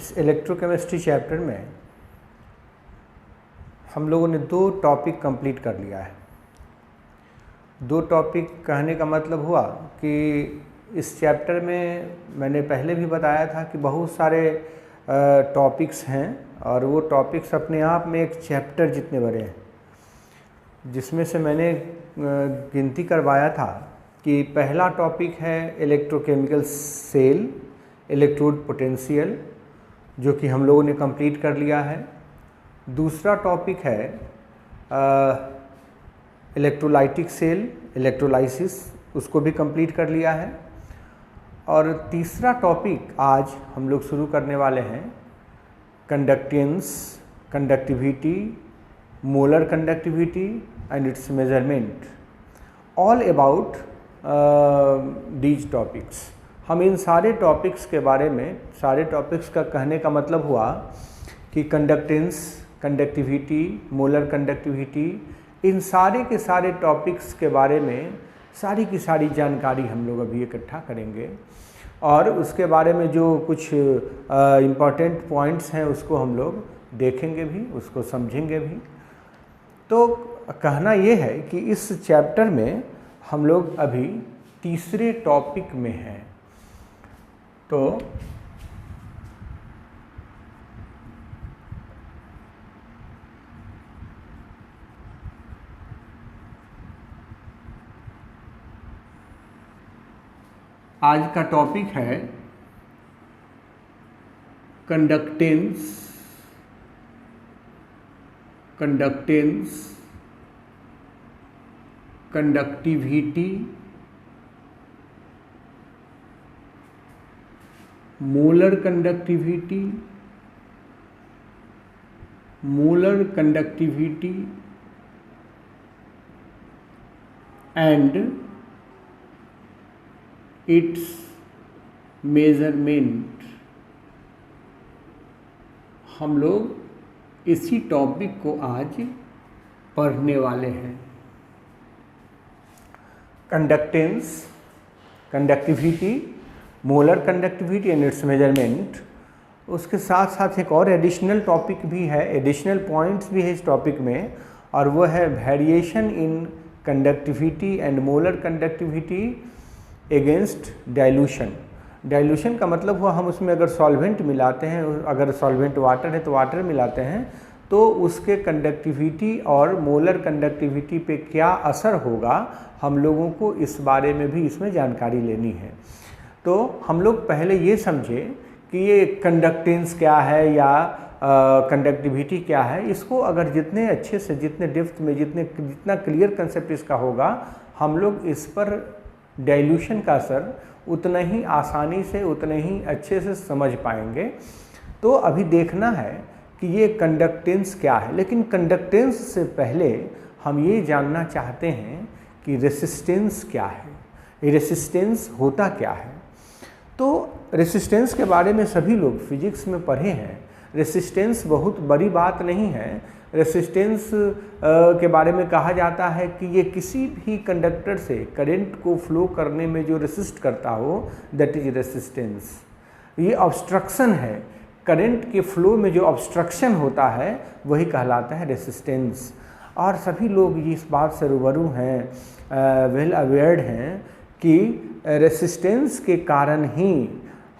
इस electrochemistry chapter में हम लोगों ने 2 टॉपिक कंप्लीट कर लिया है। 2 टॉपिक कहने का मतलब हुआ कि इस चैप्टर में मैंने पहले भी बताया था कि बहुत सारे टॉपिक्स हैं और वो टॉपिक्स अपने आप में एक चैप्टर जितने बड़े हैं, जिसमें से मैंने गिनती करवाया था कि पहला टॉपिक है इलेक्ट्रोकेमिकल सेल, इलेक्ट्रोड पोटेंशियल, जो कि हम लोगों ने कंप्लीट कर लिया है। दूसरा टॉपिक है इलेक्ट्रोलाइटिक सेल, इलेक्ट्रोलाइसिस, उसको भी कंप्लीट कर लिया है। और तीसरा टॉपिक आज हम लोग शुरू करने वाले हैं conductance, conductivity, molar conductivity and it's measurement, all about these topics. हम इन सारे टॉपिक्स के बारे में, सारे टॉपिक्स का कहने का मतलब हुआ कि कंडक्टेंस, कंडक्टिविटी, मोलर कंडक्टिविटी, इन सारे के सारे टॉपिक्स के बारे में सारी की सारी जानकारी हम लोग अभी इकट्ठा करेंगे और उसके बारे में जो कुछ इम्पॉर्टेंट पॉइंट्स हैं उसको हम लोग देखेंगे भी, उसको समझेंगे भी। तो कहना ये है कि इस चैप्टर में हम लोग अभी तीसरे टॉपिक में हैं। तो आज का टॉपिक है conductance, conductance, conductivity, molar conductivity, molar conductivity and it's measurement. हम लोग इसी टॉपिक को आज पढ़ने वाले हैं। Conductance, conductivity, molar conductivity and it's measurement, उसके साथ साथ एक और एडिशनल टॉपिक भी है, एडिशनल पॉइंट्स भी है इस टॉपिक में, और वो है variation in conductivity and molar conductivity against dilution. Dilution का मतलब हुआ हम उसमें अगर सॉल्वेंट मिलाते हैं, अगर सॉल्वेंट वाटर है तो वाटर मिलाते हैं, तो उसके कंडक्टिविटी और मोलर कंडक्टिविटी पे क्या असर होगा, हम लोगों को इस बारे में भी इसमें जानकारी लेनी है। तो हम लोग पहले ये समझे कि ये कंडक्टेंस क्या है या कंडक्टिविटी क्या है। इसको अगर जितने अच्छे से, जितने डेप्थ में, जितना क्लियर कंसेप्ट इसका होगा, हम लोग इस पर डाइल्यूशन का असर उतना ही आसानी से, उतने ही अच्छे से समझ पाएंगे। तो अभी देखना है कि ये कंडक्टेंस क्या है, लेकिन कंडक्टेंस से पहले हम ये जानना चाहते हैं कि रेसिस्टेंस क्या है, रेसिस्टेंस होता क्या है। तो रेसिस्टेंस के बारे में सभी लोग फिजिक्स में पढ़े हैं। रेसिस्टेंस बहुत बड़ी बात नहीं है। रेसिस्टेंस के बारे में कहा जाता है कि ये किसी भी कंडक्टर से करंट को फ्लो करने में जो रेसिस्ट करता हो, दैट इज रेसिस्टेंस। ये ऑब्स्ट्रक्शन है, करंट के फ्लो में जो ऑब्स्ट्रक्शन होता है वही कहलाता है रेसिस्टेंस। और सभी लोग इस बात से रूबरू हैं, वेल अवेयर्ड हैं कि रेसिस्टेंस के कारण ही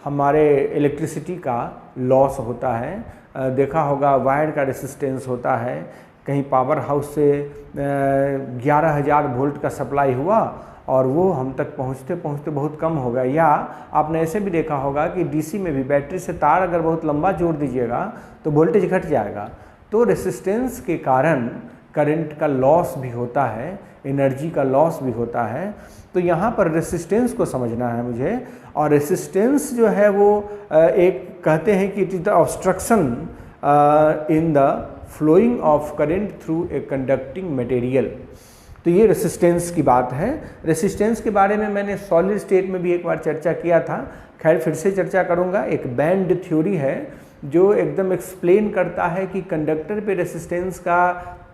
हमारे इलेक्ट्रिसिटी का लॉस होता है। देखा होगा वायर का रेसिस्टेंस होता है, कहीं पावर हाउस से 11,000 वोल्ट का सप्लाई हुआ और वो हम तक पहुंचते पहुंचते बहुत कम हो गया। या आपने ऐसे भी देखा होगा कि डीसी में भी बैटरी से तार अगर बहुत लंबा जोड़ दीजिएगा तो वोल्टेज घट जाएगा। तो रेसिस्टेंस के कारण करंट का लॉस भी होता है, एनर्जी का लॉस भी होता है। तो यहाँ पर रेसिस्टेंस को समझना है मुझे। और रेसिस्टेंस जो है वो एक कहते हैं कि it is the obstruction in the flowing of current through a conducting material. तो ये रेसिस्टेंस की बात है। रेसिस्टेंस के बारे में मैंने सॉलिड स्टेट में भी एक बार चर्चा किया था, खैर फिर से चर्चा करूँगा। एक बैंड थ्योरी है जो एकदम एक्सप्लेन करता है कि कंडक्टर पे रेसिस्टेंस का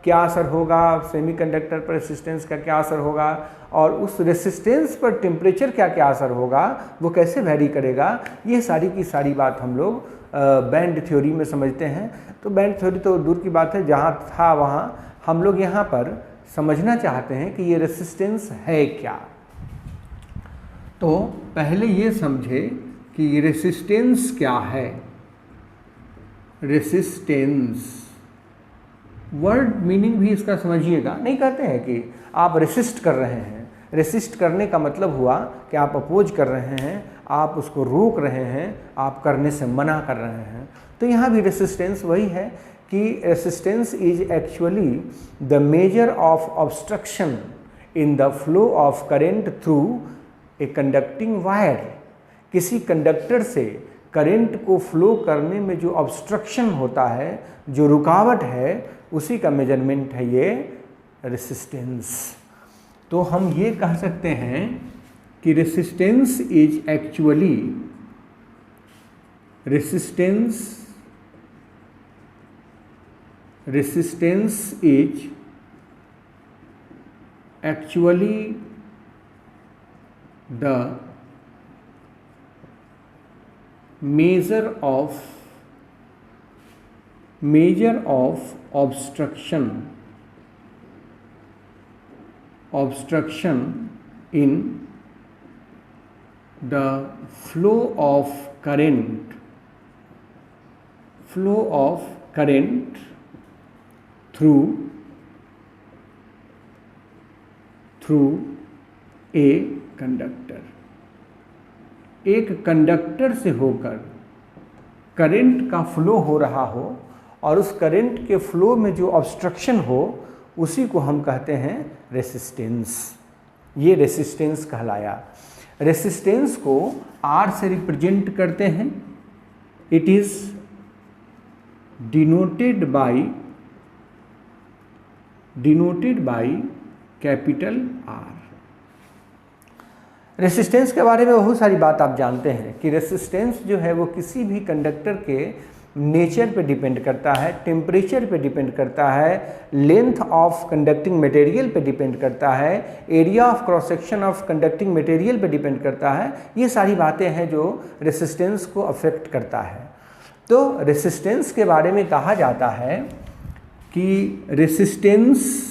क्या असर होगा, सेमीकंडक्टर पर रेसिस्टेंस का क्या असर होगा, और उस रेसिस्टेंस पर टेम्परेचर क्या क्या असर होगा, वो कैसे वैरी करेगा। ये सारी की सारी बात हम लोग बैंड थ्योरी में समझते हैं। तो बैंड थ्योरी तो दूर की बात है, जहाँ था वहाँ हम लोग यहाँ पर समझना चाहते हैं कि ये रेसिस्टेंस है क्या। तो पहले ये समझे कि रेसिस्टेंस क्या है। रेसिस्टेंस वर्ड मीनिंग भी इसका समझिएगा। नहीं कहते हैं कि आप रेसिस्ट कर रहे हैं, रेसिस्ट करने का मतलब हुआ कि आप अपोज कर रहे हैं, आप उसको रोक रहे हैं, आप करने से मना कर रहे हैं। तो यहाँ भी रेसिस्टेंस वही है कि resistance is actually the measure of obstruction in the flow of current through a conducting wire. किसी कंडक्टर से करंट को फ्लो करने में जो ऑब्स्ट्रक्शन होता है, जो रुकावट है, उसी का मेजरमेंट है ये रेसिस्टेंस। तो हम ये कह सकते हैं कि resistance is actually resistance is actually the measure of obstruction in the flow of current through a conductor। एक कंडक्टर से होकर करंट का फ्लो हो रहा हो और उस करंट के फ्लो में जो ऑब्स्ट्रक्शन हो, उसी को हम कहते हैं रेसिस्टेंस। ये रेसिस्टेंस कहलाया। रेसिस्टेंस को R से रिप्रेजेंट करते हैं। It is denoted by capital R। Resistance के बारे में बहुत सारी बात आप जानते हैं कि रेसिस्टेंस जो है वो किसी भी कंडक्टर के नेचर पे डिपेंड करता है, टेम्परेचर पे डिपेंड करता है, लेंथ ऑफ कंडक्टिंग मटेरियल पे डिपेंड करता है, area of cross section of conducting material पे डिपेंड करता है। ये सारी बातें हैं जो रेसिस्टेंस को अफेक्ट करता है। तो रेसिस्टेंस के बारे में कहा जाता है कि resistance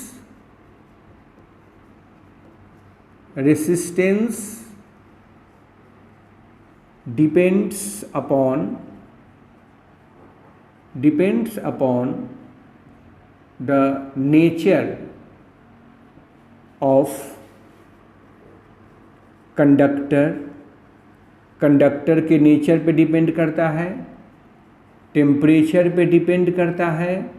depends upon the nature of conductor के नेचर पे डिपेंड करता है, टेम्परेचर पे डिपेंड करता है,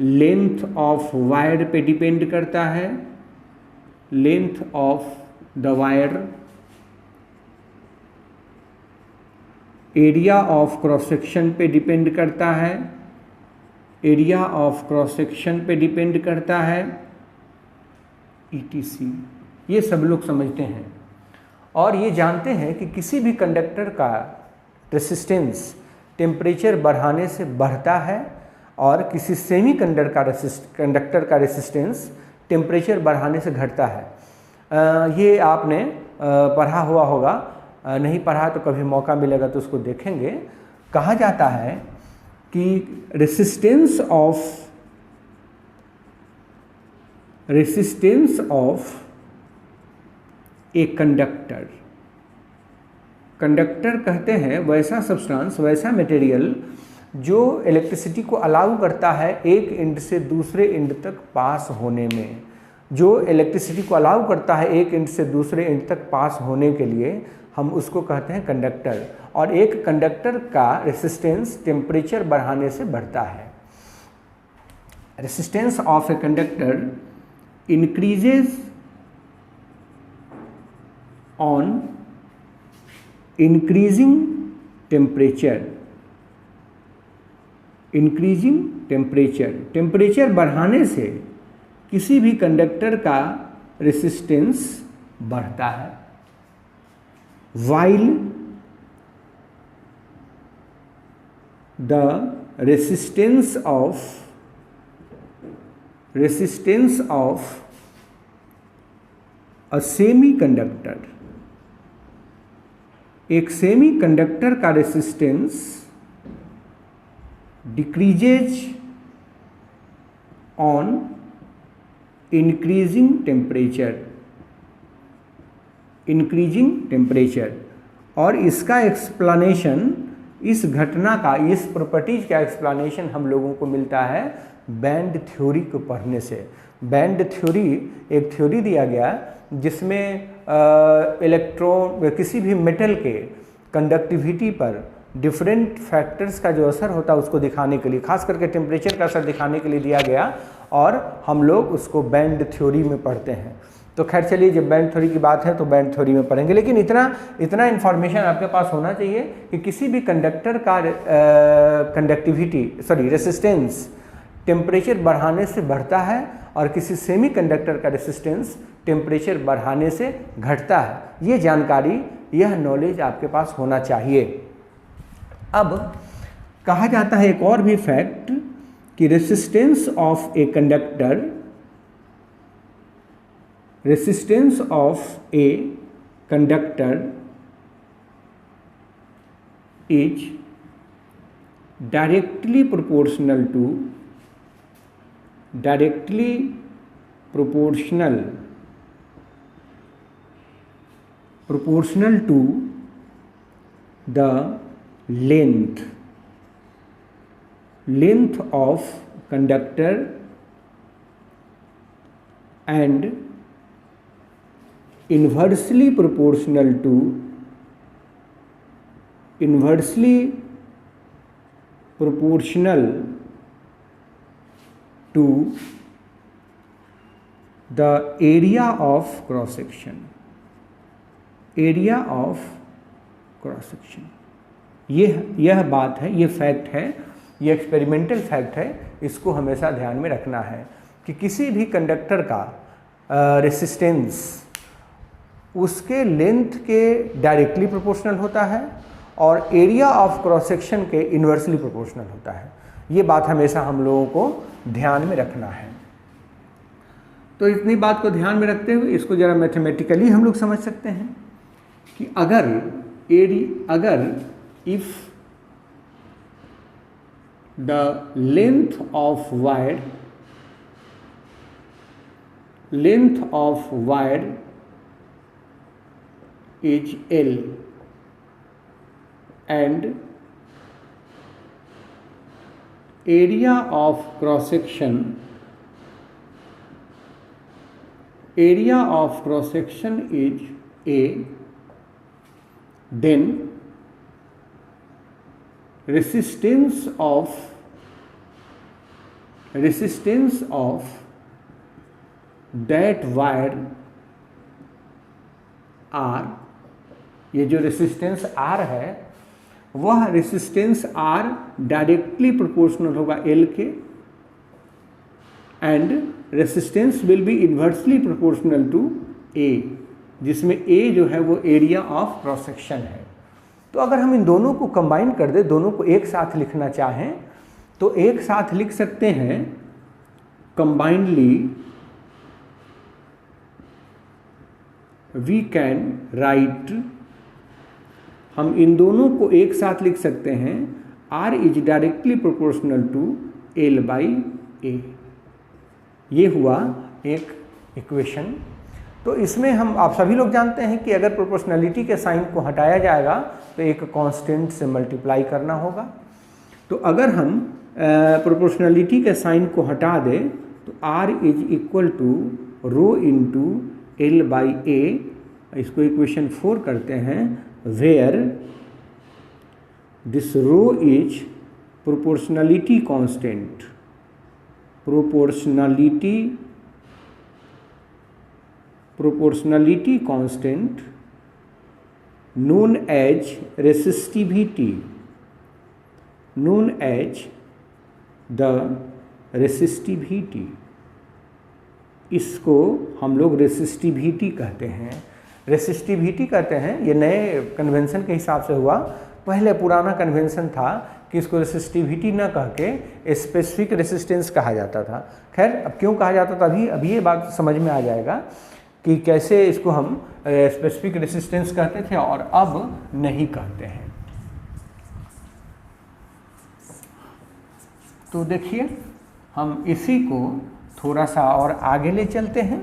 लेंथ ऑफ वायर पे डिपेंड करता है, length of the wire, area of cross section पे डिपेंड करता है, एरिया ऑफ क्रॉस सेक्शन पे डिपेंड करता है, ETC। ये सब लोग समझते हैं और ये जानते हैं कि किसी भी कंडक्टर का रेसिस्टेंस टेम्परेचर बढ़ाने से बढ़ता है और किसी सेमी कंडक्टर का रेसिस्टेंस टेम्परेचर बढ़ाने से घटता है। ये आपने पढ़ा हुआ होगा, नहीं पढ़ा तो कभी मौका मिलेगा तो उसको देखेंगे। कहा जाता है कि रेसिस्टेंस ऑफ ए कंडक्टर कहते हैं वैसा सब्सटेंस, वैसा मटेरियल जो इलेक्ट्रिसिटी को अलाउ करता है एक एंड से दूसरे एंड तक पास होने में। जो इलेक्ट्रिसिटी को अलाउ करता है एक एंड से दूसरे एंड तक पास होने के लिए हम उसको कहते हैं कंडक्टर। और एक कंडक्टर का रेसिस्टेंस टेम्परेचर बढ़ाने से बढ़ता है। Resistance of a conductor increases on increasing temperature. Temperature बढ़ाने से किसी भी कंडक्टर का रेसिस्टेंस बढ़ता है। while the resistance of a semiconductor एक सेमी कंडक्टर का resistance decreases on increasing temperature, और इसका एक्सप्लेनेशन, इस घटना का, इस प्रॉपर्टीज का एक्सप्लेनेशन हम लोगों को मिलता है बैंड थ्योरी को पढ़ने से। बैंड थ्योरी एक थ्योरी दिया गया जिसमें इलेक्ट्रॉन, किसी भी मेटल के कंडक्टिविटी पर डिफरेंट फैक्टर्स का जो असर होता है उसको दिखाने के लिए, खास करके टेम्परेचर का असर दिखाने के लिए दिया गया, और हम लोग उसको बैंड थ्योरी में पढ़ते हैं। तो खैर चलिए, जब बैंड थ्योरी की बात है तो बैंड थ्योरी में पढ़ेंगे, लेकिन इतना इन्फॉर्मेशन आपके पास होना चाहिए कि किसी भी कंडक्टर का रेसिस्टेंस टेम्परेचर बढ़ाने से बढ़ता है और किसी सेमी कंडक्टर का रेसिस्टेंस टेम्परेचर बढ़ाने से घटता है। ये जानकारी, यह नॉलेज आपके पास होना चाहिए। अब कहा जाता है एक और भी फैक्ट कि resistance of a conductor is directly proportional to the length of conductor and inversely proportional to the area of cross section। यह बात है, ये फैक्ट है, ये एक्सपेरिमेंटल फैक्ट है, इसको हमेशा ध्यान में रखना है कि किसी भी कंडक्टर का रेसिस्टेंस उसके लेंथ के डायरेक्टली प्रोपोर्शनल होता है और एरिया ऑफ क्रॉस सेक्शन के इन्वर्सली प्रोपोर्शनल होता है। ये बात हमेशा हम लोगों को ध्यान में रखना है। तो इतनी बात को ध्यान में रखते हुए इसको जरा मैथमेटिकली हम लोग समझ सकते हैं कि अगर if the length of wire is L and area of cross section is A, then resistance of that wire R, ये जो रेसिस्टेंस R है वह रेसिस्टेंस R डायरेक्टली प्रोपोर्शनल होगा L के, and resistance will be inversely proportional to A, जिसमें A जो है वो एरिया ऑफ क्रॉस सेक्शन है। तो अगर हम इन दोनों को कंबाइन कर दें, दोनों को एक साथ लिखना चाहें तो एक साथ लिख सकते हैं कंबाइंडली वी कैन राइट, हम इन दोनों को एक साथ लिख सकते हैं R is directly proportional to L/A। ये हुआ एक इक्वेशन। तो इसमें हम, आप सभी लोग जानते हैं कि अगर प्रोपोर्शनलिटी के साइन को हटाया जाएगा तो एक कांस्टेंट से मल्टीप्लाई करना होगा। तो अगर हम प्रोपोर्शनलिटी के साइन को हटा दें तो R is equal to rho into L/A, इसको इक्वेशन 4 करते हैं, where this rho is proportionality constant, proportionality constant known as resistivity, the resistivity, इसको हम लोग रेसिस्टिविटी कहते हैं। रेसिस्टिविटी कहते हैं, ये नए कन्वेंशन के हिसाब से हुआ, पहले पुराना कन्वेंशन था कि इसको रेसिस्टिविटी ना कह के स्पेसिफिक रेसिस्टेंस कहा जाता था। खैर अब क्यों कहा जाता था अभी ये बात समझ में आ जाएगा। कि कैसे इसको हम स्पेसिफिक रेसिस्टेंस कहते थे और अब नहीं कहते हैं। तो देखिए हम इसी को थोड़ा सा और आगे ले चलते हैं,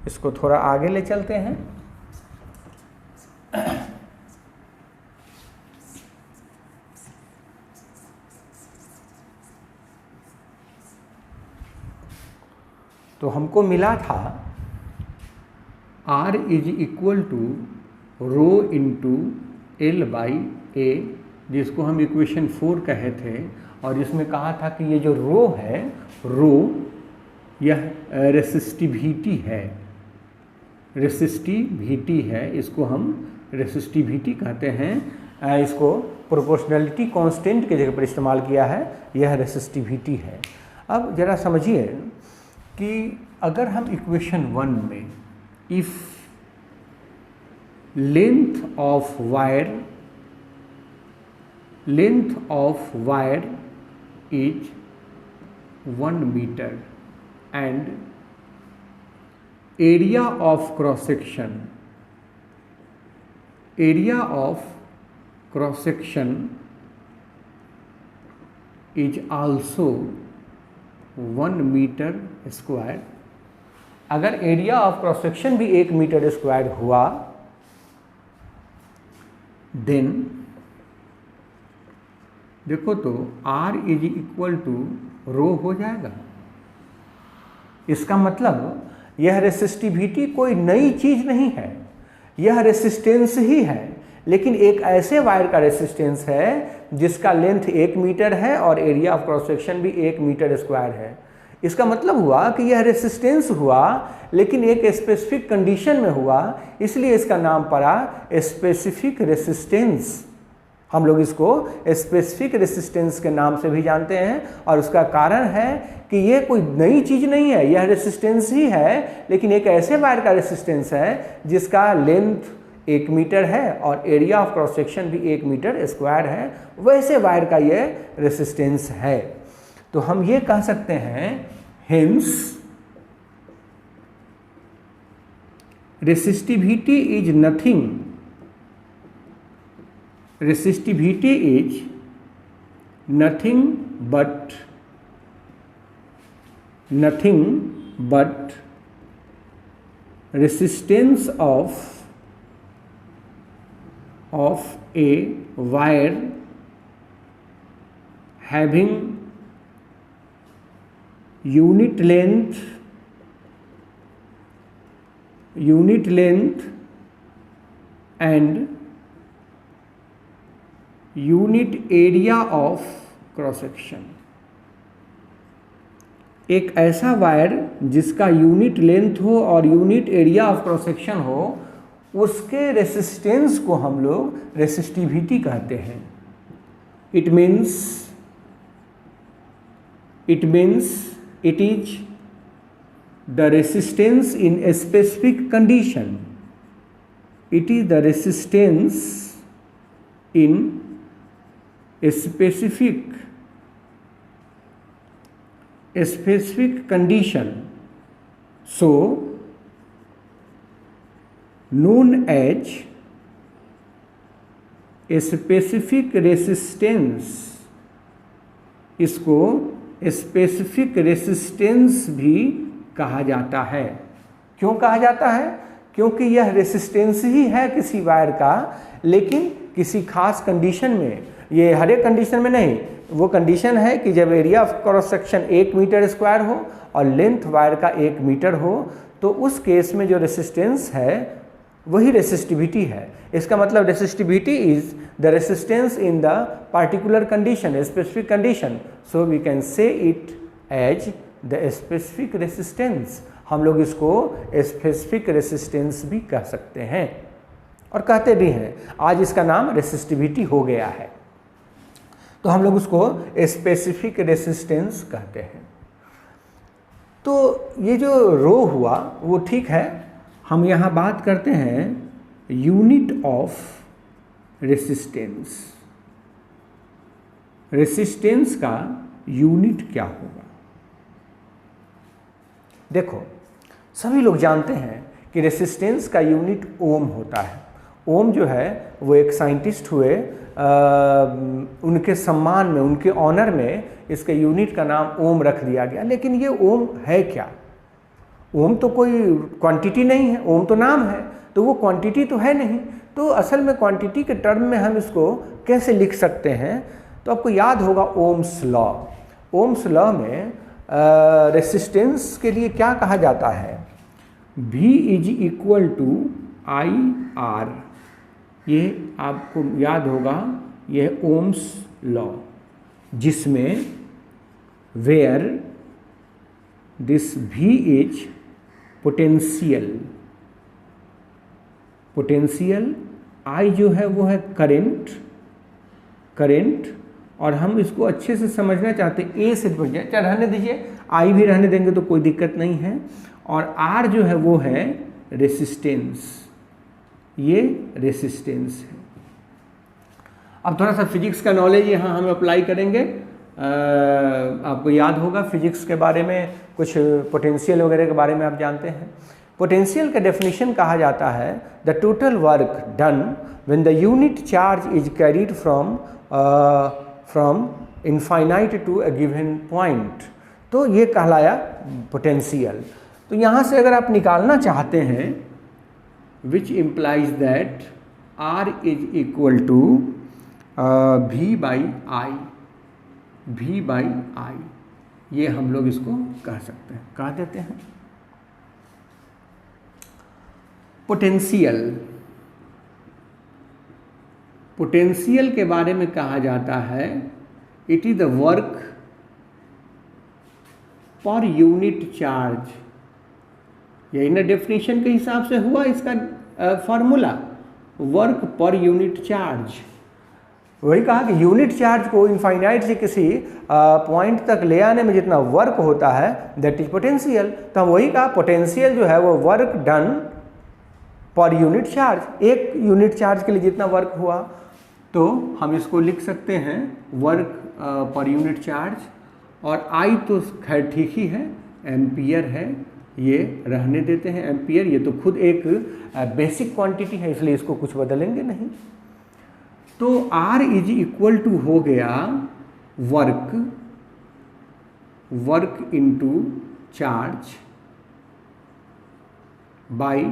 इसको थोड़ा आगे ले चलते हैं। तो हमको मिला था R is equal to rho into L by A, जिसको हम इक्वेशन 4 कहे थे, और जिसमें कहा था कि ये जो रो है, रो यह रेसिस्टिविटी है, रेसिस्टिविटी है, इसको हम रेसिस्टिविटी कहते हैं। इसको प्रोपोर्शनलिटी कांस्टेंट के जगह पर इस्तेमाल किया है, यह रेसिस्टिविटी है। अब ज़रा समझिए कि अगर हम इक्वेशन 1 में if length of wire is 1 metre and area of cross section is also 1 metre square. अगर एरिया ऑफ क्रॉस सेक्शन भी 1 मीटर स्क्वायर हुआ, देन देखो तो R is equal to rho हो जाएगा। इसका मतलब यह रेसिस्टिविटी कोई नई चीज नहीं है, यह रेसिस्टेंस ही है, लेकिन एक ऐसे वायर का रेसिस्टेंस है जिसका लेंथ 1 मीटर है और एरिया ऑफ क्रॉस सेक्शन भी 1 मीटर स्क्वायर है। इसका मतलब हुआ कि यह रेसिस्टेंस हुआ लेकिन एक स्पेसिफिक कंडीशन में हुआ, इसलिए इसका नाम पड़ा स्पेसिफिक रेसिस्टेंस। हम लोग इसको स्पेसिफिक रेसिस्टेंस के नाम से भी जानते हैं, और उसका कारण है कि यह कोई नई चीज नहीं है, यह रेसिस्टेंस ही है, लेकिन एक ऐसे वायर का रेसिस्टेंस है जिसका लेंथ 1 मीटर है और एरिया ऑफ क्रॉस सेक्शन भी 1 मीटर स्क्वायर है, वैसे वायर का यह रेसिस्टेंस है। तो हम ये कह सकते हैं hence resistivity is nothing, resistivity is nothing but resistance of a wire having unit length and unit area of cross section. एक ऐसा वायर जिसका यूनिट लेंथ हो और unit area of cross section हो, उसके रेसिस्टेंस को हम लोग रेसिस्टिविटी कहते हैं। It means it is the resistance in a specific condition, it is the resistance in a specific condition, so known as a specific resistance। इसको specific resistance भी कहा जाता है। क्यों कहा जाता है? क्योंकि यह रेसिस्टेंस ही है किसी वायर का, लेकिन किसी खास कंडीशन में, ये हर एक कंडीशन में नहीं, वो कंडीशन है कि जब area of cross section 1 metre square हो और लेंथ वायर का 1 मीटर हो, तो उस केस में जो रेसिस्टेंस है वही रेसिस्टिविटी है। इसका मतलब resistivity is the resistance in the particular condition, specific condition, so we can say it as the specific resistance. हम लोग इसको स्पेसिफिक रेसिस्टेंस भी कह सकते हैं और कहते भी हैं। आज इसका नाम रेसिस्टिविटी हो गया है, तो हम लोग उसको स्पेसिफिक रेसिस्टेंस कहते हैं। तो ये जो रो हुआ वो ठीक है, हम यहाँ बात करते हैं यूनिट ऑफ रेसिस्टेंस। रेसिस्टेंस का यूनिट क्या होगा? देखो सभी लोग जानते हैं कि रेसिस्टेंस का यूनिट ओम होता है। ओम जो है वो एक साइंटिस्ट हुए, उनके सम्मान में, उनके ऑनर में इसके यूनिट का नाम ओम रख दिया गया। लेकिन ये ओम है क्या? ओम तो कोई क्वांटिटी नहीं है, ओम तो नाम है, तो वो क्वांटिटी तो है नहीं। तो असल में क्वांटिटी के टर्म में हम इसको कैसे लिख सकते हैं? तो आपको याद होगा ओम्स लॉ। ओम्स लॉ में रेसिस्टेंस के लिए क्या कहा जाता है? V is equal to I R. ये आपको याद होगा, यह ओम्स लॉ, जिसमें where this V is potential, potential I जो है वो है करंट, करंट, और हम इसको अच्छे से समझना चाहते हैं, ए से बढ़ जाए, चल रहने दीजिए, I भी रहने देंगे तो कोई दिक्कत नहीं है, और R जो है वो है रेसिस्टेंस, ये रेसिस्टेंस है। अब थोड़ा सा फिजिक्स का नॉलेज यहाँ हम अप्लाई करेंगे। आपको याद होगा फिजिक्स के बारे में, कुछ पोटेंशियल वगैरह के बारे में आप जानते हैं। पोटेंशियल का डेफिनेशन कहा जाता है the total work done when the unit charge is carried from infinite to a given point. तो ये कहलाया पोटेंशियल। तो यहाँ से अगर आप निकालना चाहते हैं which implies that R is equal to V by I, V by I, ये हम लोग इसको कह सकते हैं, कह देते हैं। पोटेंशियल, पोटेंशियल के बारे में कहा जाता है it is the work per unit charge. यही ना डेफिनेशन के हिसाब से हुआ इसका formula, work per unit charge. वही कहा कि यूनिट चार्ज को इनफाइनाइट से किसी पॉइंट तक ले आने में जितना वर्क होता है दैट इज पोटेंशियल। तो हम वही कहा पोटेंशियल जो है वो work done per unit charge, एक यूनिट चार्ज के लिए जितना वर्क हुआ, तो हम इसको लिख सकते हैं वर्क पर यूनिट चार्ज। और आई तो खैर ठीक ही है, एम्पियर है, ये रहने देते हैं एम्पियर, ये तो खुद एक बेसिक क्वांटिटी है, इसलिए इसको कुछ बदलेंगे नहीं। तो R इज इक्वल टू हो गया work, work into charge by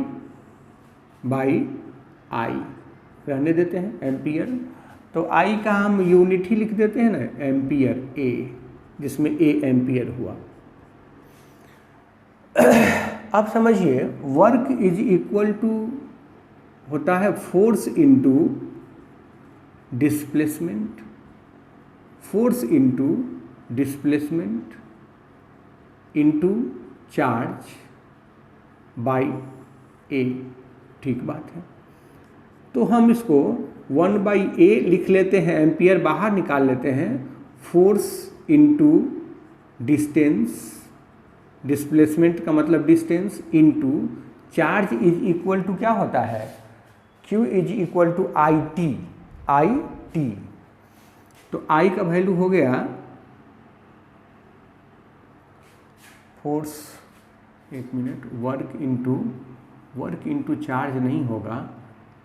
I, रहने देते हैं एम्पियर। तो आई का हम यूनिट ही लिख देते हैं ना, एम्पियर ए, जिसमें ए एम्पियर हुआ। अब समझिए वर्क इज इक्वल टू होता है force into displacement, force into displacement into charge by A. ठीक बात है। तो हम इसको 1/a लिख लेते हैं, एम्पियर बाहर निकाल लेते हैं, फोर्स इनटू डिस्टेंस, डिस्प्लेसमेंट का मतलब distance, into charge is equal to क्या होता है, Q is equal to I T. तो I का वैल्यू हो गया फोर्स, एक मिनट, वर्क इनटू चार्ज नहीं होगा,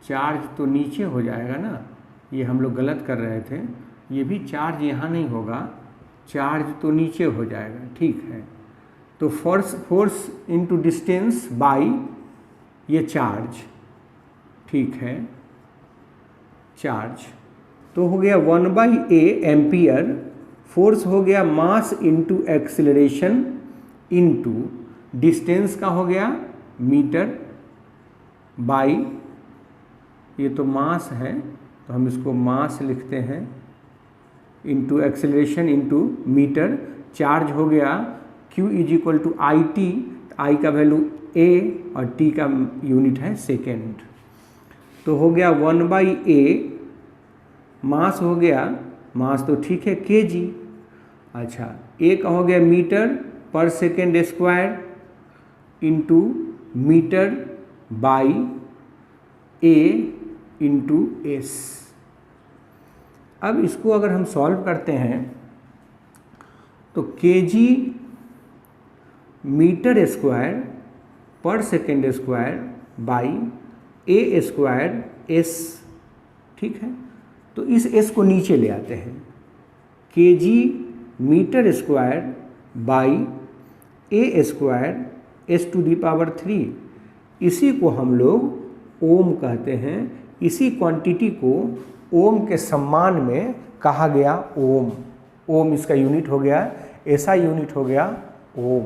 चार्ज तो नीचे हो जाएगा ना, ये हम लोग गलत कर रहे थे, ये भी चार्ज यहाँ नहीं होगा, चार्ज तो नीचे हो जाएगा, ठीक है। तो फोर्स इनटू डिस्टेंस बाई ये चार्ज, ठीक है, चार्ज तो हो गया 1/a एम्पियर, फोर्स हो गया mass into acceleration into distance का हो गया मीटर बाई, ये तो मास है तो हम इसको मास लिखते हैं, into acceleration into metre, charge हो गया Q is equal to I T, I का वैल्यू a और t का यूनिट है सेकेंड। तो हो गया 1/a, मास हो गया, मास तो ठीक है kg, अच्छा a का हो गया मीटर पर second square into metre by a into s. अब इसको अगर हम सॉल्व करते हैं तो kg मीटर स्क्वायर पर second square by A square s, ठीक है। तो इस एस को नीचे ले आते हैं, kg metre square by A square s to the power 3, इसी को हम लोग ओम कहते हैं। इसी क्वांटिटी को ओम के सम्मान में कहा गया ओम। ओम इसका यूनिट हो गया, ऐसा यूनिट हो गया ओम,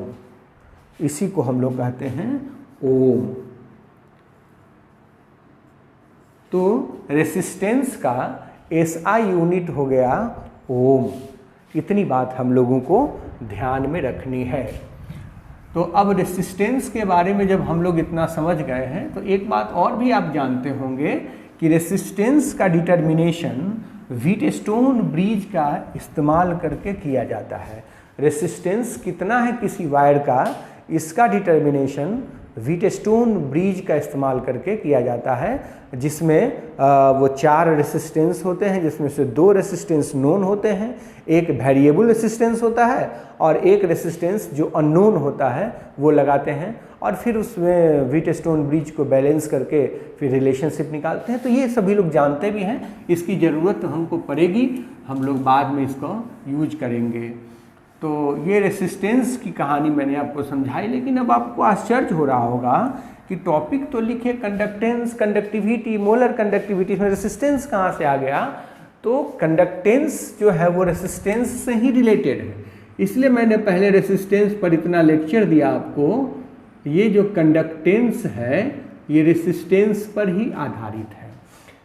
इसी को हम लोग कहते हैं ओम। तो रेसिस्टेंस का एसआई यूनिट हो गया ओम। इतनी बात हम लोगों को ध्यान में रखनी है। तो अब रेसिस्टेंस के बारे में जब हम लोग इतना समझ गए हैं तो एक बात और भी आप जानते होंगे कि रेसिस्टेंस का डिटर्मिनेशन व्हीटस्टोन ब्रिज का इस्तेमाल करके किया जाता है। रेसिस्टेंस कितना है किसी वायर का, इसका डिटर्मिनेशन व्हीटस्टोन ब्रिज का इस्तेमाल करके किया जाता है, जिसमें वो 4 रेसिस्टेंस होते हैं, जिसमें से 2 रेसिस्टेंस नोन होते हैं, एक वेरिएबल रेसिस्टेंस होता है और एक रेसिस्टेंस जो अननोन होता है वो लगाते हैं, और फिर उसमें व्हीटस्टोन ब्रिज को बैलेंस करके फिर रिलेशनशिप निकालते हैं। तो ये सभी लोग जानते भी हैं, इसकी ज़रूरत तो हमको पड़ेगी, हम लोग बाद में इसको यूज करेंगे। तो ये रेसिस्टेंस की कहानी मैंने आपको समझाई, लेकिन अब आपको आश्चर्य हो रहा होगा कि टॉपिक तो लिखे कंडक्टेंस, कंडक्टिविटी, मोलर कंडक्टिविटी, इसमें रेसिस्टेंस कहाँ से आ गया। तो कंडक्टेंस जो है वो रेसिस्टेंस से ही रिलेटेड है, इसलिए मैंने पहले रेसिस्टेंस पर इतना लेक्चर दिया आपको। ये जो कंडक्टेंस है ये रेसिस्टेंस पर ही आधारित है।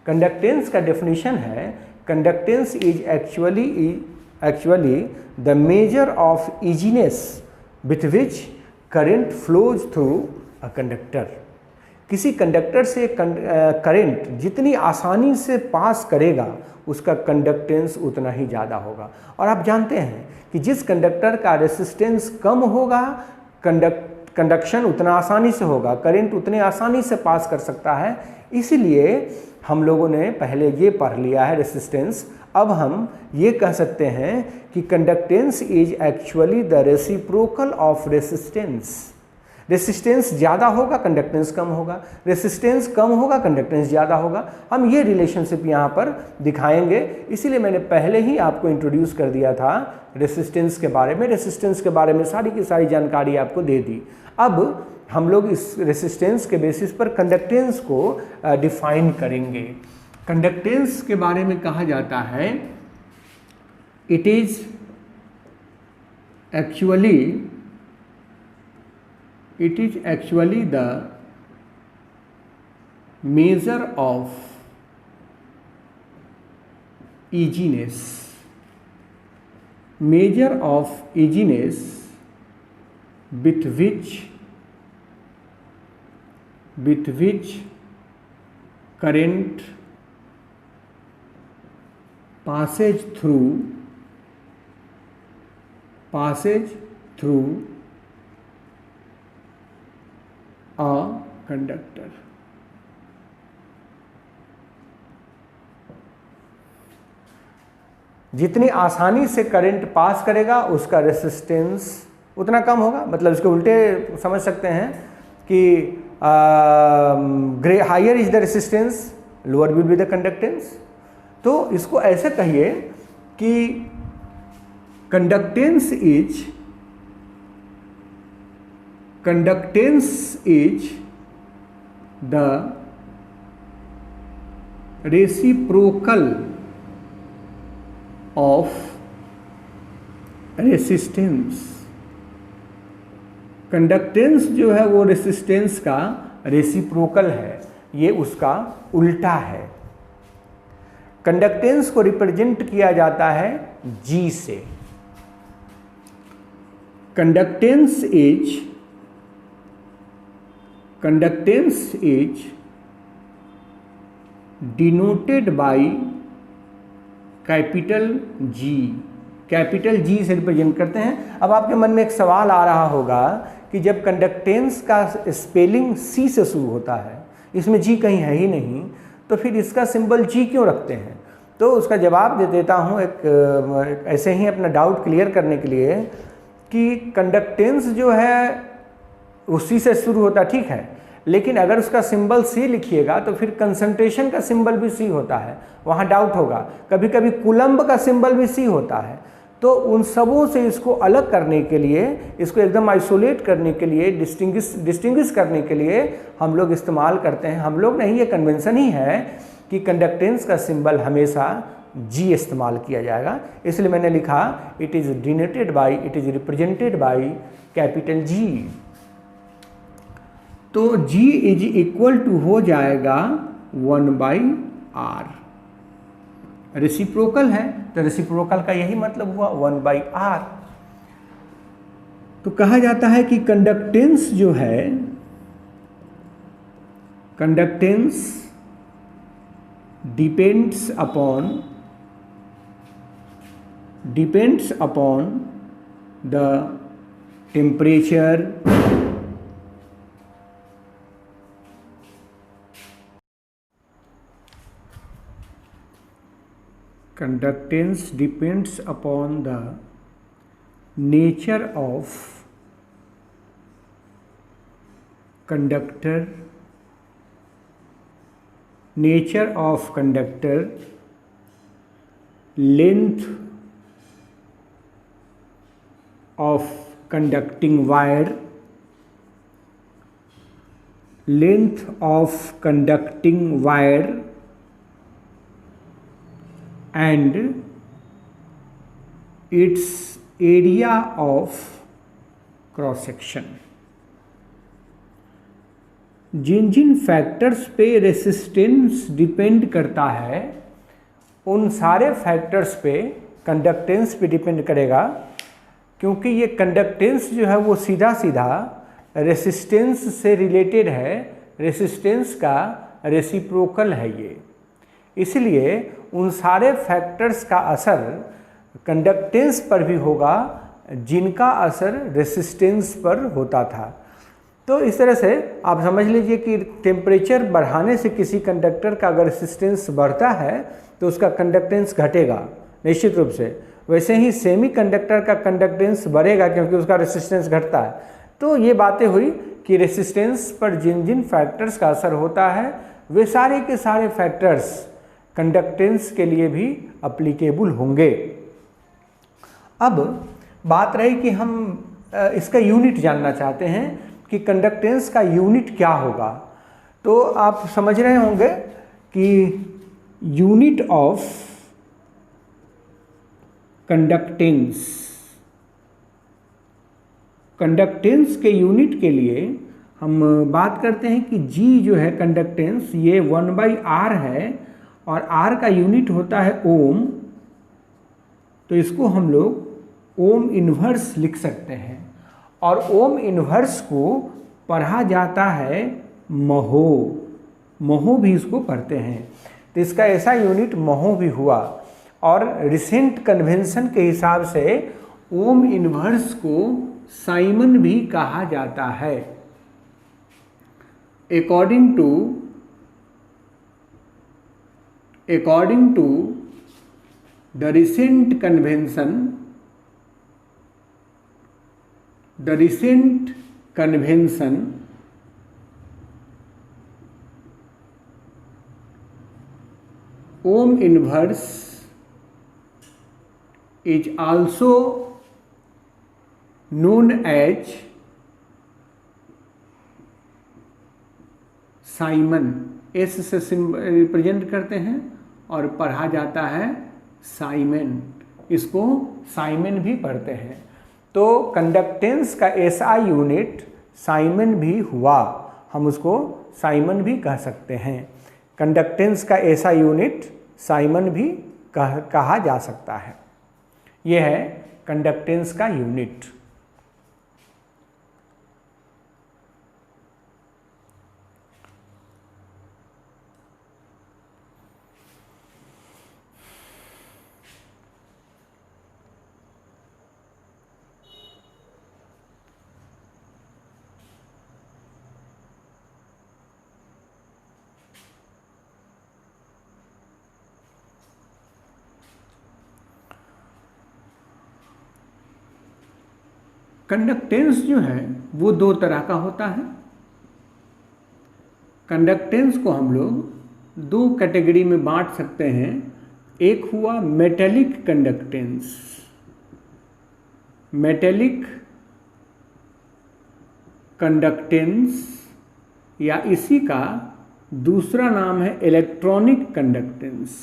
कंडक्टेंस का डेफिनेशन है, conductance is actually the measure of easiness with which current flows through a conductor। किसी कंडक्टर से करंट जितनी आसानी से पास करेगा उसका कंडक्टेंस उतना ही ज़्यादा होगा। और आप जानते हैं कि जिस कंडक्टर का रेसिस्टेंस कम होगा कंडक्शन उतना आसानी से होगा, करंट उतने आसानी से पास कर सकता है। इसीलिए हम लोगों ने पहले ये पढ़ लिया है रेसिस्टेंस। अब हम ये कह सकते हैं कि conductance is actually the reciprocal of resistance. Resistance ज़्यादा होगा कंडक्टेंस कम होगा, रेसिस्टेंस कम होगा कंडक्टेंस ज़्यादा होगा। हम ये रिलेशनशिप यहाँ पर दिखाएंगे, इसीलिए मैंने पहले ही आपको इंट्रोड्यूस कर दिया था रेसिस्टेंस के बारे में। रेसिस्टेंस के बारे में सारी की सारी जानकारी आपको दे दी। अब हम लोग इस रेसिस्टेंस के बेसिस पर कंडक्टेंस को डिफाइन करेंगे। कंडक्टेंस के बारे में कहा जाता है, it is actually the measure of easiness, with which current passes through a conductor। जितनी आसानी से करंट पास करेगा उसका रेसिस्टेंस उतना कम होगा। मतलब इसके उल्टे समझ सकते हैं कि higher is the resistance lower will be the conductance. तो इसको ऐसे कहिए कि conductance is the reciprocal of resistance. Conductance जो है वो रेसिस्टेंस का रेसिप्रोकल है, ये उसका उल्टा है। कंडक्टेंस को रिप्रेजेंट किया जाता है G से। Conductance is denoted by capital G। Capital G से रिप्रेजेंट करते हैं। अब आपके मन में एक सवाल आ रहा होगा कि जब कंडक्टेंस का स्पेलिंग C से शुरू होता है, इसमें G कहीं है ही नहीं, तो फिर इसका सिंबल G क्यों रखते हैं। तो उसका जवाब दे देता हूँ एक ऐसे ही अपना डाउट क्लियर करने के लिए कि कंडक्टेंस जो है उसी से शुरू होता, ठीक है, लेकिन अगर उसका सिंबल सी लिखिएगा तो फिर कंसंट्रेशन का सिंबल भी सी होता है, वहाँ डाउट होगा। कभी कभी कूलम्ब का सिंबल भी सी होता है। तो उन सबों से इसको अलग करने के लिए, इसको एकदम आइसोलेट करने के लिए, डिस्टिंग्विश करने के लिए हम लोग इस्तेमाल करते हैं, हम लोग नहीं, ये कन्वेंशन ही है कि कंडक्टेंस का सिंबल हमेशा जी इस्तेमाल किया जाएगा। इसलिए मैंने लिखा it is denoted by, it is represented by capital G. तो G इज इक्वल टू हो जाएगा 1/r। रेसिप्रोकल है तो रेसिप्रोकल का यही मतलब हुआ 1/r। तो कहा जाता है कि कंडक्टेंस जो है, conductance depends upon the temperature conductance depends upon the nature of conductor, length of conducting wire, and its area of cross section. जिन जिन फैक्टर्स पे रेसिस्टेंस डिपेंड करता है उन सारे फैक्टर्स पे कंडक्टेंस भी डिपेंड करेगा, क्योंकि ये कंडक्टेंस जो है वो सीधा सीधा रेसिस्टेंस से रिलेटेड है, रेसिस्टेंस का रेसिप्रोकल है ये। इसलिए उन सारे फैक्टर्स का असर कंडक्टेंस पर भी होगा जिनका असर रेसिस्टेंस पर होता था। तो इस तरह से आप समझ लीजिए कि टेम्परेचर बढ़ाने से किसी कंडक्टर का अगर रेसिस्टेंस बढ़ता है तो उसका कंडक्टेंस घटेगा निश्चित रूप से। वैसे ही सेमी कंडक्टर का कंडक्टेंस बढ़ेगा क्योंकि उसका रेसिस्टेंस घटता है। तो ये बातें हुई कि रेसिस्टेंस पर जिन जिन फैक्टर्स का असर होता है वे सारे के सारे फैक्टर्स कंडक्टेंस के लिए भी अप्लीकेबल होंगे। अब बात रही कि हम इसका यूनिट जानना चाहते हैं कि कंडक्टेंस का यूनिट क्या होगा। तो आप समझ रहे होंगे कि यूनिट ऑफ कंडक्टेंस के यूनिट के लिए हम बात करते हैं कि G जो है कंडक्टेंस ये 1/r है और R का यूनिट होता है ओम। तो इसको हम लोग ओम इन्वर्स लिख सकते हैं और ओम इन्वर्स को पढ़ा जाता है महो। महो भी इसको पढ़ते हैं, तो इसका ऐसा यूनिट महो भी हुआ। और रिसेंट कन्वेंशन के हिसाब से ओम इन्वर्स को साइमन भी कहा जाता है। According to the recent convention ohm inverse is also known as siemens. S से रिप्रेजेंट करते हैं और पढ़ा जाता है साइमन। इसको साइमन भी पढ़ते हैं। तो कंडक्टेंस का ऐसा यूनिट साइमन भी हुआ, हम उसको साइमन भी कह सकते हैं। कंडक्टेंस का ऐसा यूनिट साइमन भी कहा जा सकता है। यह है कंडक्टेंस का यूनिट। कंडक्टेंस जो है वो दो तरह का होता है। कंडक्टेंस को हम लोग दो कैटेगरी में बांट सकते हैं। एक हुआ मेटेलिक कंडक्टेंस, मेटेलिक कंडक्टेंस, या इसी का दूसरा नाम है इलेक्ट्रॉनिक कंडक्टेंस,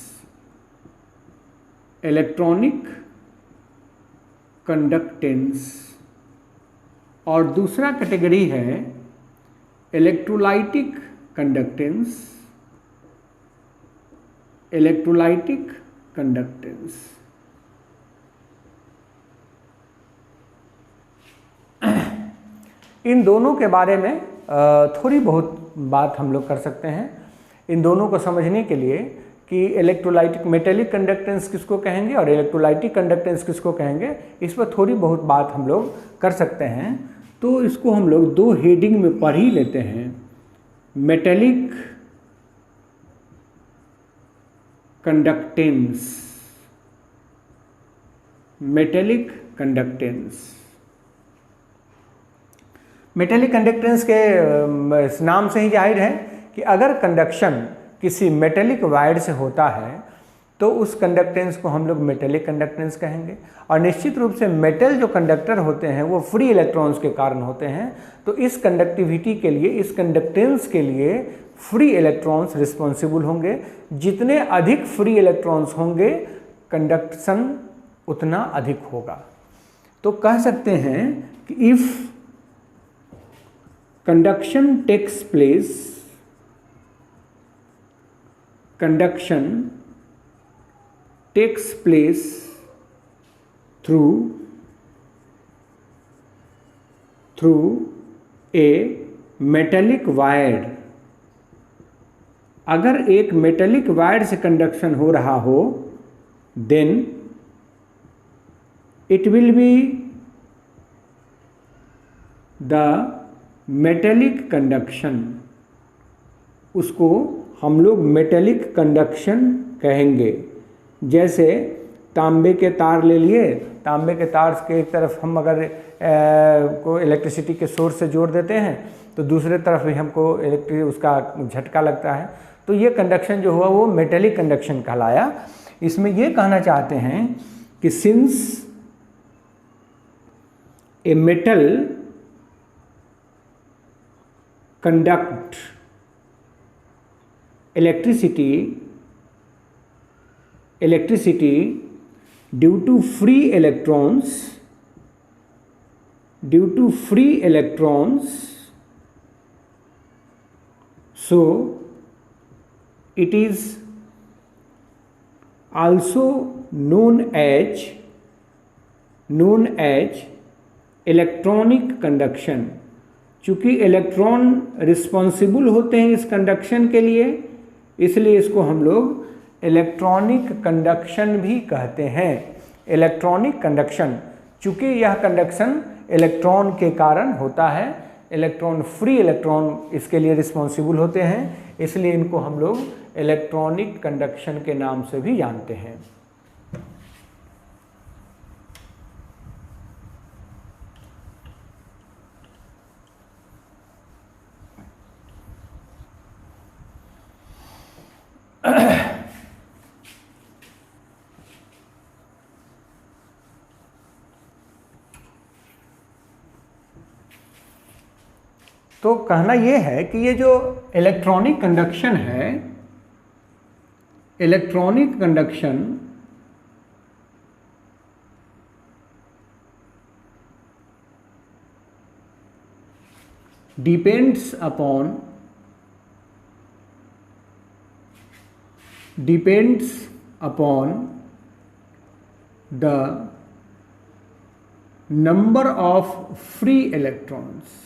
इलेक्ट्रॉनिक कंडक्टेंस। और दूसरा कैटेगरी है इलेक्ट्रोलाइटिक कंडक्टेंस, इलेक्ट्रोलाइटिक कंडक्टेंस। इन दोनों के बारे में थोड़ी बहुत बात हम लोग कर सकते हैं। इन दोनों को समझने के लिए कि इलेक्ट्रोलाइटिक मेटेलिक कंडक्टेंस किसको कहेंगे और इलेक्ट्रोलाइटिक कंडक्टेंस किसको कहेंगे, इस पर थोड़ी बहुत बात हम लोग कर सकते हैं। तो इसको हम लोग दो हेडिंग में पढ़ ही लेते हैं। Metallic conductance, metallic conductance. Metallic conductance के नाम से ही जाहिर है कि अगर कंडक्शन किसी मेटेलिक वायर से होता है तो उस कंडक्टेंस को हम लोग मेटेलिक कंडक्टेंस कहेंगे। और निश्चित रूप से मेटल जो कंडक्टर होते हैं वो फ्री इलेक्ट्रॉन्स के कारण होते हैं। तो इस कंडक्टिविटी के लिए, इस कंडक्टेंस के लिए फ्री इलेक्ट्रॉन्स रिस्पॉन्सिबल होंगे। जितने अधिक फ्री इलेक्ट्रॉन्स होंगे कंडक्शन उतना अधिक होगा। तो कह सकते हैं कि if conduction takes place, conduction takes place through a metallic wire। अगर एक मेटेलिक वायर से कंडक्शन हो रहा हो then it will be the metallic conduction, उसको हम लोग मेटेलिक कंडक्शन कहेंगे। जैसे तांबे के तार ले लिए, तांबे के तार के एक तरफ हम अगर को इलेक्ट्रिसिटी के सोर्स से जोड़ देते हैं तो दूसरे तरफ भी हमको उसका झटका लगता है। तो ये कंडक्शन जो हुआ वो मेटेलिक कंडक्शन कहलाया। इसमें ये कहना चाहते हैं कि since a metal conduct electricity due to free electrons, so it is also known as electronic conduction। चूँकि इलेक्ट्रॉन रिस्पॉन्सिबल होते हैं इस कंडक्शन के लिए, इसलिए इसको हम लोग इलेक्ट्रॉनिक कंडक्शन भी कहते हैं। इलेक्ट्रॉनिक कंडक्शन, चूँकि यह कंडक्शन इलेक्ट्रॉन के कारण होता है, इलेक्ट्रॉन फ्री इलेक्ट्रॉन इसके लिए रिस्पॉन्सिबल होते हैं, इसलिए इनको हम लोग इलेक्ट्रॉनिक कंडक्शन के नाम से भी जानते हैं। तो कहना यह है कि ये जो इलेक्ट्रॉनिक कंडक्शन है, electronic conduction depends upon the number of free electrons.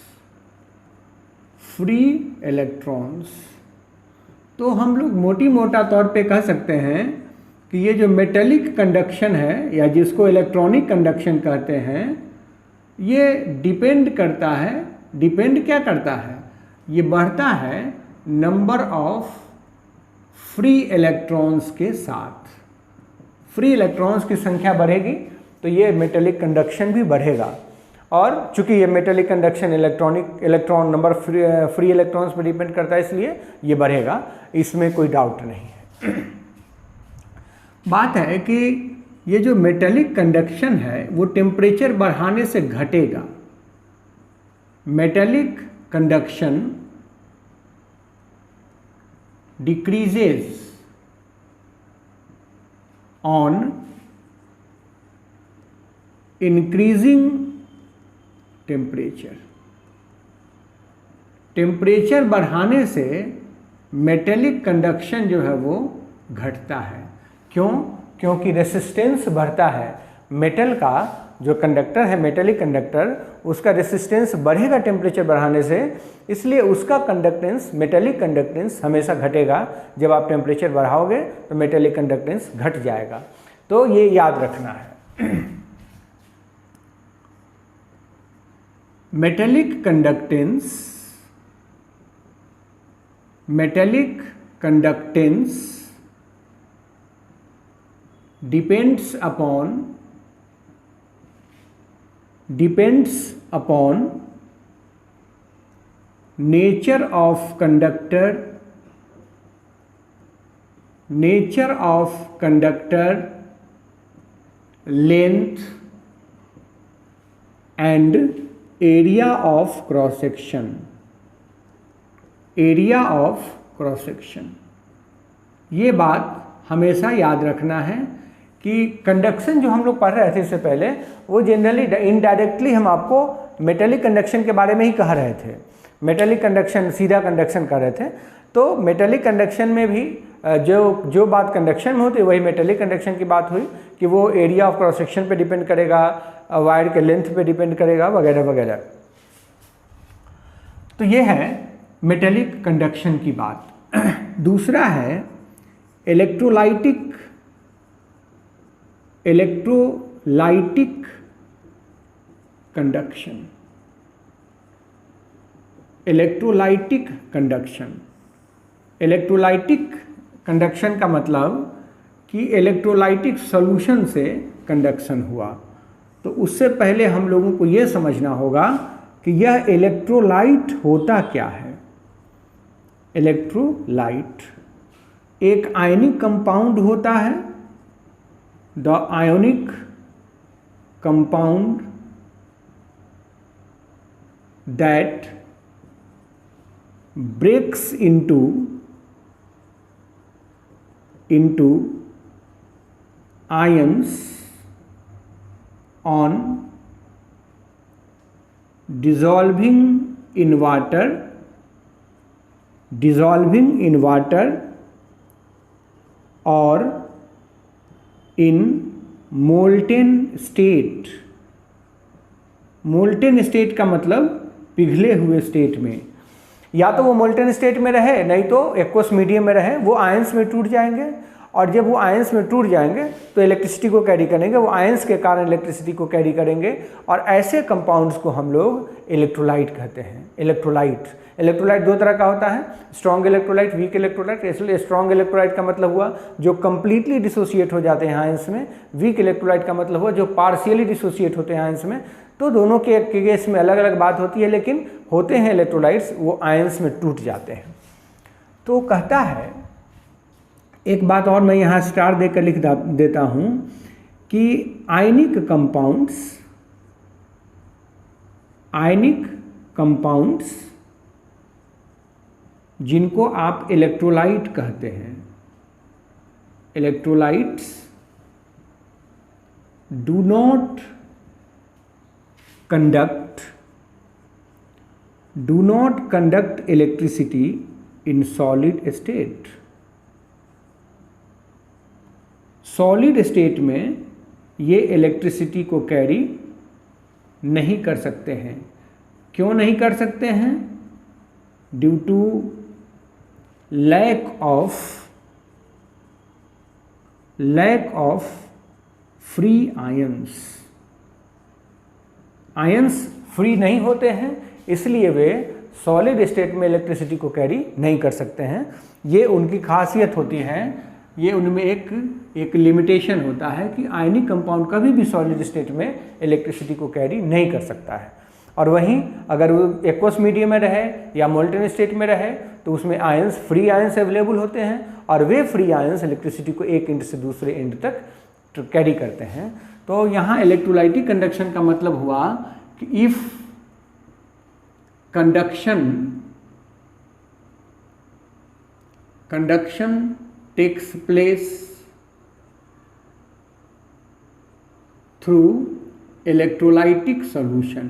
तो हम लोग मोटी मोटा तौर पे कह सकते हैं कि ये जो मेटेलिक कंडक्शन है या जिसको इलेक्ट्रॉनिक कंडक्शन कहते हैं, ये डिपेंड करता है, डिपेंड क्या करता है, ये बढ़ता है नंबर ऑफ फ्री इलेक्ट्रॉन्स के साथ। फ्री इलेक्ट्रॉन्स की संख्या बढ़ेगी तो ये मेटेलिक कंडक्शन भी बढ़ेगा। और चूंकि ये metallic conduction electron number free electrons पर डिपेंड करता है, इसलिए ये बढ़ेगा, इसमें कोई डाउट नहीं है। बात है कि ये जो मेटेलिक कंडक्शन है वो टेम्परेचर बढ़ाने से घटेगा। Metallic conduction decreases on increasing temperature. Temperature बढ़ाने से मेटेलिक कंडक्शन जो है वो घटता है। क्यों? क्योंकि रेसिस्टेंस बढ़ता है। मेटल का जो कंडक्टर है, मेटेलिक कंडक्टर, उसका रेसिस्टेंस बढ़ेगा टेम्परेचर बढ़ाने से, इसलिए उसका कंडक्टेंस, मेटेलिक कंडक्टेंस हमेशा घटेगा। जब आप टेम्परेचर बढ़ाओगे तो मेटेलिक कंडक्टेंस घट जाएगा। तो ये याद रखना है। Metallic conductance depends upon nature of conductor length and area of cross section। ये बात हमेशा याद रखना है कि कंडक्शन जो हम लोग पढ़ रहे थे इससे पहले, वो जनरली इनडायरेक्टली हम आपको मेटेलिक कंडक्शन के बारे में ही कह रहे थे। मेटेलिक कंडक्शन सीधा कंडक्शन कर रहे थे। तो मेटेलिक कंडक्शन में भी जो बात कंडक्शन में होती है वही मेटेलिक कंडक्शन की बात हुई कि वो एरिया ऑफ क्रॉस सेक्शन पे डिपेंड करेगा, वायर के लेंथ पे डिपेंड करेगा, वगैरह वगैरह। तो ये है मेटेलिक कंडक्शन की बात। दूसरा है इलेक्ट्रोलाइटिक कंडक्शन। इलेक्ट्रोलाइटिक कंडक्शन का मतलब कि इलेक्ट्रोलाइटिक सॉल्यूशन से कंडक्शन हुआ। तो उससे पहले हम लोगों को ये समझना होगा कि यह इलेक्ट्रोलाइट होता क्या है। इलेक्ट्रोलाइट एक आयनिक कंपाउंड होता है। The ionic compound that breaks into ions on dissolving in water or in molten state। Molten state का मतलब पिघले हुए स्टेट में, या तो वो मोल्टेन स्टेट में रहे, नहीं तो एक्वस मीडियम में रहे, वो आयंस में टूट जाएंगे। और जब वो आयंस में टूट जाएंगे तो इलेक्ट्रिसिटी को कैरी करेंगे, वो आयंस के कारण इलेक्ट्रिसिटी को कैरी करेंगे। और ऐसे कंपाउंड्स को हम लोग इलेक्ट्रोलाइट कहते हैं। इलेक्ट्रोलाइट दो तरह का होता है, स्ट्रॉन्ग इलेक्ट्रोलाइट, वीक इलेक्ट्रोलाइट। इसलिए स्ट्रॉन्ग इलेक्ट्रोलाइट का मतलब हुआ जो कंप्लीटली डिसोसिएट हो जाते हैं आयंस में, वीक इलेक्ट्रोलाइट का मतलब हुआ जो पार्शियली डिसोसिएट होते हैं आयंस में। तो दोनों के केस में अलग अलग बात होती है, लेकिन होते हैं इलेक्ट्रोलाइट्स, वो आयंस में टूट जाते हैं। तो कहता है, एक बात और मैं यहाँ स्टार देकर लिख देता हूँ कि आयनिक कंपाउंड्स जिनको आप इलेक्ट्रोलाइट कहते हैं, electrolytes do not conduct electricity in solid state। Solid state में ये इलेक्ट्रिसिटी को कैरी नहीं कर सकते हैं। क्यों नहीं कर सकते हैं? Due to lack of free ions. Ions free नहीं होते हैं, इसलिए वे सॉलिड स्टेट में इलेक्ट्रिसिटी को कैरी नहीं कर सकते हैं। ये उनकी खासियत होती है ये उनमें एक लिमिटेशन होता है कि आयनिक कंपाउंड कभी भी सॉलिड स्टेट में इलेक्ट्रिसिटी को कैरी नहीं कर सकता है। और वहीं अगर वो एक्वस मीडियम में रहे या मोल्टेन स्टेट में रहे तो उसमें आयंस, फ्री आयंस अवेलेबल होते हैं और वे फ्री आयंस इलेक्ट्रिसिटी को एक एंड से दूसरे एंड तक कैरी करते हैं। तो यहाँ इलेक्ट्रोलाइटिक कंडक्शन का मतलब हुआ कि if conduction takes place through electrolytic solution,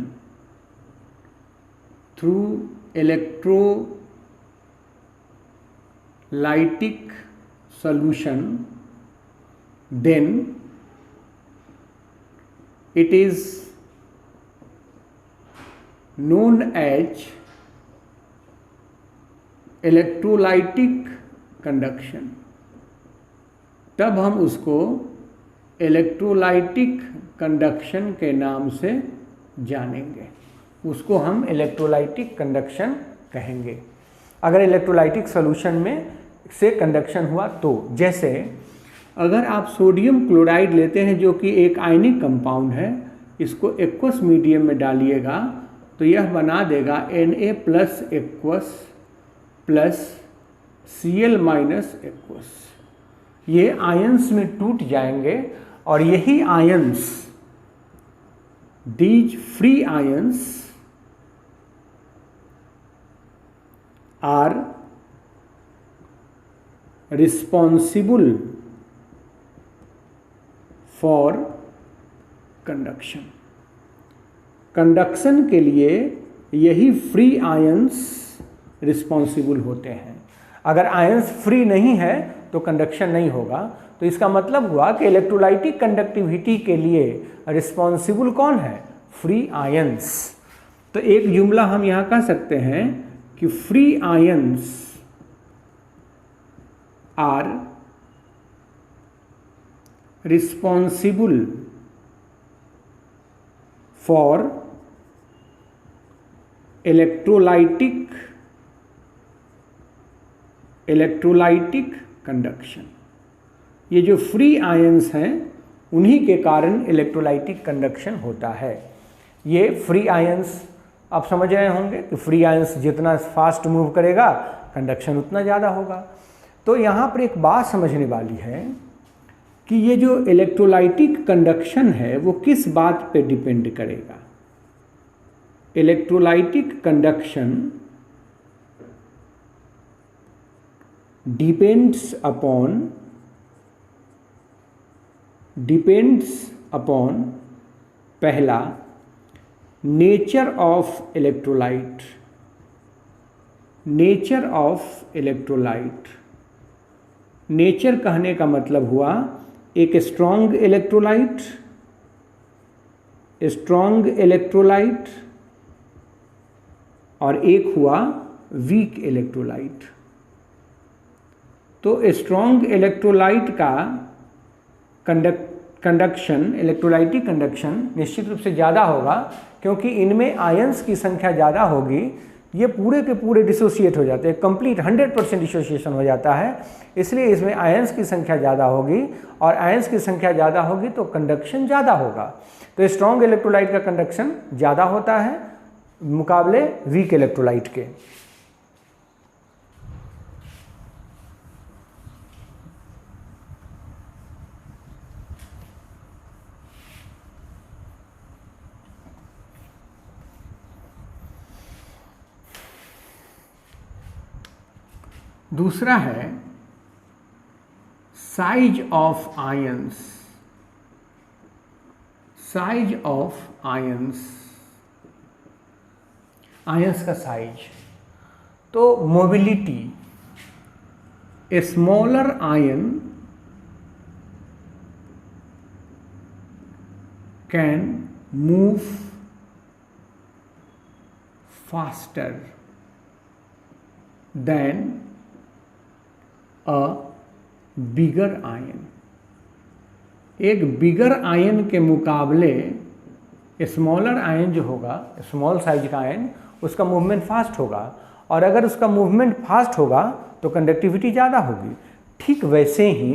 then it is known as electrolytic conduction. तब हम उसको इलेक्ट्रोलाइटिक कंडक्शन के नाम से जानेंगे, उसको हम इलेक्ट्रोलाइटिक कंडक्शन कहेंगे अगर इलेक्ट्रोलाइटिक सॉल्यूशन में से कंडक्शन हुआ तो। जैसे अगर आप सोडियम क्लोराइड लेते हैं जो कि एक आयनिक कंपाउंड है, इसको एक्वस मीडियम में डालिएगा तो यह बना देगा Na plus aqueous plus Cl minus aqueous. ये आयंस में टूट जाएंगे और यही ions, these free ions are responsible for conduction. Conduction के लिए यही फ्री आयंस रिस्पॉन्सिबल होते हैं। अगर आयंस फ्री नहीं है तो कंडक्शन नहीं होगा। तो इसका मतलब हुआ कि इलेक्ट्रोलाइटिक कंडक्टिविटी के लिए रिस्पॉन्सिबल कौन है? Free ions. तो एक जुमला हम यहाँ कह सकते हैं कि free ions are responsible for electrolytic conduction. ये जो फ्री आयंस हैं उन्हीं के कारण इलेक्ट्रोलाइटिक कंडक्शन होता है। ये फ्री आयंस आप समझ रहे होंगे कि फ्री आयंस जितना फास्ट मूव करेगा कंडक्शन उतना ज़्यादा होगा। तो यहाँ पर एक बात समझने वाली है कि ये जो इलेक्ट्रोलाइटिक कंडक्शन है वो किस बात पे डिपेंड करेगा। इलेक्ट्रोलाइटिक कंडक्शन depends upon पहला nature of electrolyte. Nature of electrolyte, nature कहने का मतलब हुआ एक स्ट्रॉन्ग इलेक्ट्रोलाइट और एक हुआ वीक इलेक्ट्रोलाइट। तो स्ट्रॉन्ग इलेक्ट्रोलाइट का कंडक्शन, इलेक्ट्रोलाइटिक कंडक्शन निश्चित रूप से ज़्यादा होगा क्योंकि इनमें आयंस की संख्या ज़्यादा होगी। ये पूरे के पूरे डिसोसिएट हो जाते हैं, कंप्लीट 100% डिसोसिएशन हो जाता है, इसलिए इसमें आयंस की संख्या ज़्यादा होगी और आयंस की संख्या ज़्यादा होगी तो कंडक्शन ज़्यादा होगा। तो स्ट्रॉन्ग इलेक्ट्रोलाइट का कंडक्शन ज़्यादा होता है मुकाबले वीक इलेक्ट्रोलाइट के। दूसरा है size of ions. Size of ions, ions का साइज। तो mobility, a smaller ion can move faster than a bigger ion. एक बिगर आयन के मुकाबले स्मॉलर आयन जो होगा, स्मॉल साइज का आयन, उसका मूवमेंट फास्ट होगा और अगर उसका मूवमेंट फास्ट होगा तो कंडक्टिविटी ज़्यादा होगी। ठीक वैसे ही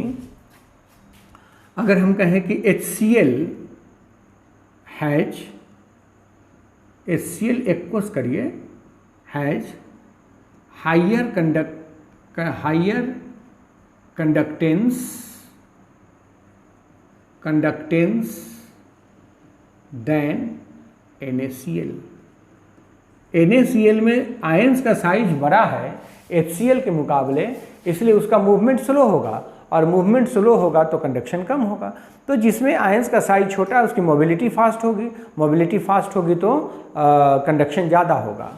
अगर हम कहें कि HCl हैज, HCl एक्वस करिए, has higher conductance than NaCl। NaCl में आयंस का साइज बड़ा है HCl के मुकाबले, इसलिए उसका मूवमेंट स्लो होगा, और मूवमेंट स्लो होगा तो कंडक्शन कम होगा। तो जिसमें आयंस का साइज छोटा है उसकी मोबिलिटी फास्ट होगी, मोबिलिटी फास्ट होगी तो कंडक्शन ज़्यादा होगा।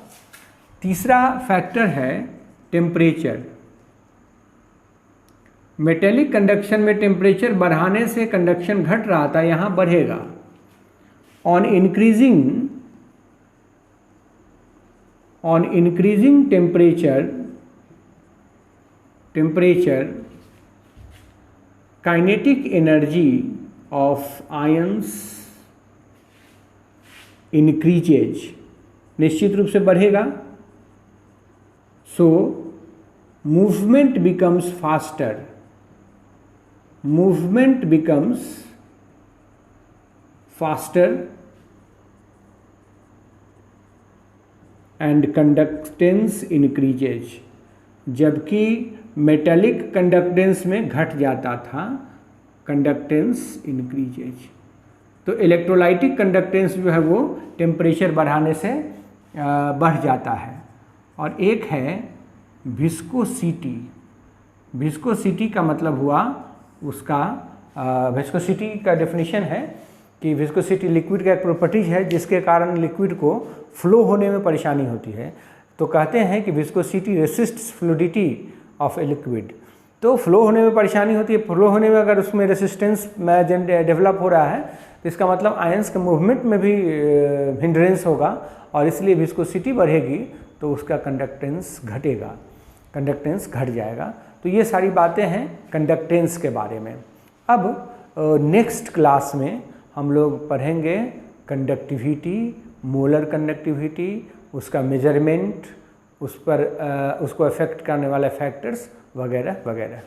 तीसरा फैक्टर है टेम्परेचर। मेटेलिक कंडक्शन में टेम्परेचर बढ़ाने से कंडक्शन घट रहा था, यहाँ बढ़ेगा। On increasing temperature kinetic energy of ions increases, निश्चित रूप से बढ़ेगा। So movement becomes faster, and conductance increases. जबकि मेटेलिक कंडक्टेंस में घट जाता था, कंडक्टेंस इंक्रीजेज। तो इलेक्ट्रोलाइटिक कंडक्टेंस जो है वो टेम्परेचर बढ़ाने से बढ़ जाता है। और एक है विस्कोसिटी। विस्कोसिटी का मतलब हुआ उसका, विस्कोसिटी का डेफिनेशन है कि विस्कोसिटी लिक्विड का एक प्रॉपर्टीज है जिसके कारण लिक्विड को फ्लो होने में परेशानी होती है। तो कहते हैं कि viscosity resists fluidity of a liquid. तो फ्लो होने में परेशानी होती है, फ्लो होने में अगर उसमें रेसिस्टेंस डेवलप हो रहा है तो इसका मतलब आयंस के मूवमेंट में भी हिंड्रेंस होगा, और इसलिए विस्कोसिटी बढ़ेगी तो उसका कंडक्टेंस घटेगा, कंडक्टेंस घट जाएगा। तो ये सारी बातें हैं कंडक्टेंस के बारे में। अब नेक्स्ट क्लास में हम लोग पढ़ेंगे कंडक्टिविटी, मोलर कंडक्टिविटी, उसका मेजरमेंट, उस पर उसको अफेक्ट करने वाले फैक्टर्स वगैरह वगैरह।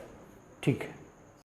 ठीक है।